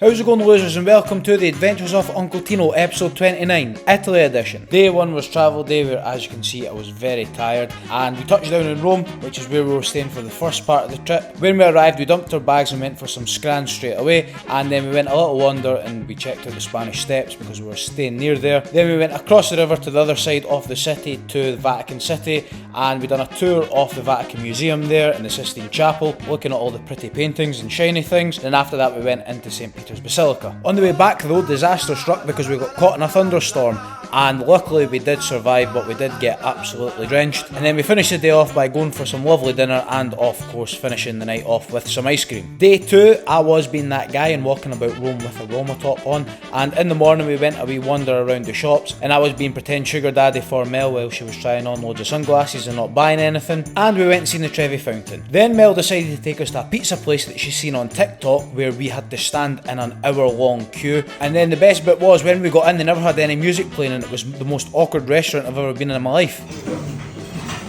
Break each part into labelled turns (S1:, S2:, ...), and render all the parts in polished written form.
S1: How's it going, losers, and welcome to the Adventures of Uncle Tino, episode 29, Italy edition. Day 1 was travel day where, as you can see, I was very tired, and we touched down in Rome, which is where we were staying for the first part of the trip. When we arrived, we dumped our bags and went for some scran straight away, and then we went a little wander and we checked out the Spanish Steps because we were staying near there. Then we went across the river to the other side of the city to the Vatican City, and we done a tour of the Vatican Museum there in the Sistine Chapel, looking at all the pretty paintings and shiny things. Then after that we went into St. Peter's Basilica. On the way back though, disaster struck because we got caught in a thunderstorm, and luckily we did survive, but we did get absolutely drenched. And then we finished the day off by going for some lovely dinner and of course finishing the night off with some ice cream. Day 2, I was being that guy and walking about Rome with a Roma top on, and in the morning we went a wee wander around the shops, and I was being pretend sugar daddy for Mel while she was trying on loads of sunglasses and not buying anything, and we went and seen the Trevi Fountain. Then Mel decided to take us to a pizza place that she's seen on TikTok where we had to stand in an hour-long queue. And then the best bit was when we got in, they never had any music playing, and it was the most awkward restaurant I've ever been in my life.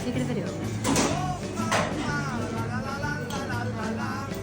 S2: Taking a video.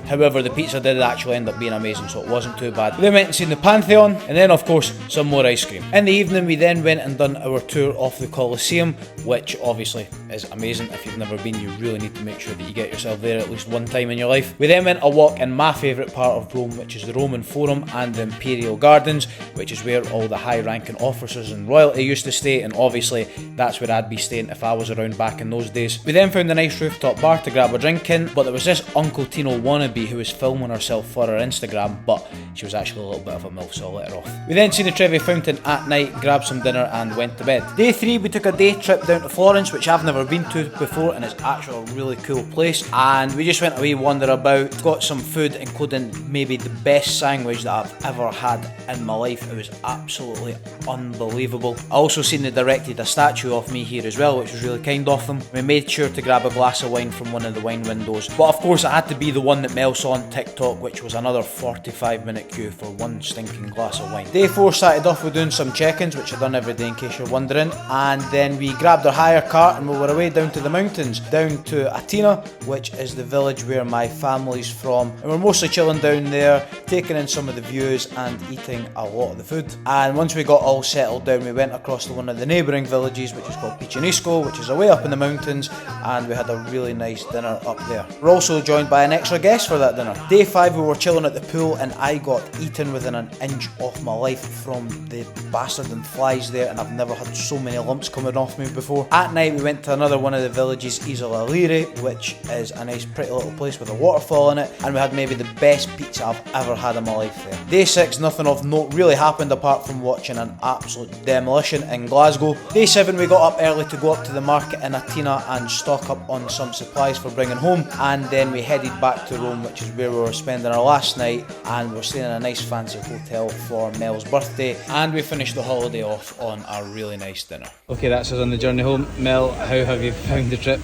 S1: However, the pizza did actually end up being amazing, so it wasn't too bad. We then went and seen the Pantheon, and then of course some more ice cream. In the evening we then went and done our tour of the Colosseum, which obviously is amazing. If you've never been, you really need to make sure that you get yourself there at least one time in your life. We then went a walk in my favourite part of Rome, which is the Roman Forum and the Imperial Gardens, which is where all the high-ranking officers and royalty used to stay, and obviously that's where I'd be staying if I was around back in those days. We then found a nice rooftop bar to grab a drink in, but there was this Uncle Tino wannabe who was filming herself for her Instagram, but she was actually a little bit of a MILF, so I let her off. We then seen the Trevi Fountain at night, grabbed some dinner and went to bed. Day 3 we took a day trip down to Florence, which I've never been to before, and it's actually a really cool place, and we just went a wee wander about, got some food including maybe the best sandwich that I've ever had in my life. It was absolutely unbelievable. I also seen they directed a statue of me here as well, which was really kind of them. We made sure to grab a glass of wine from one of the wine windows, but of course it had to be the one that Mel saw on TikTok, which was another 45-minute queue for one stinking glass of wine. Day 4 started off with doing some check-ins, which I've done every day in case you're wondering, and then we grabbed our hire cart and we were away down to the mountains, down to Atina, which is the village where my family's from, and we're mostly chilling down there, taking in some of the views and eating a lot of the food. And once we got all settled down, we went across to one of the neighbouring villages, which is called Pichinisco, which is away up in the mountains, and we had a really nice dinner up there. We're also joined by an extra guest for that dinner. Day 5 we were chilling at the pool, and I got eaten within an inch of my life from the bastard and flies there, and I've never had so many lumps coming off me before. At night we went to another one of the villages, Isola Lire, which is a nice pretty little place with a waterfall in it, and we had maybe the best pizza I've ever had in my life there. Day 6, nothing of note really happened apart from watching an absolute demolition in Glasgow. Day 7 we got up early to go up to the market in Atina and stock up on some supplies for bringing home, and then we headed back to Rome, which is where we were spending our last night, and we were staying in a nice fancy hotel for Mel's birthday, and we finished the holiday off on a really nice dinner. Okay, that's us on the journey home. Mel, how have you found the trip?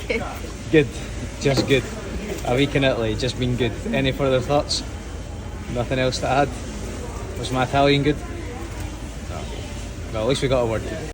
S2: Good.
S1: Good, just good. A week in Italy, just been good. Any further thoughts? Nothing else to add? Was my Italian good? No. Well, at least we got a word.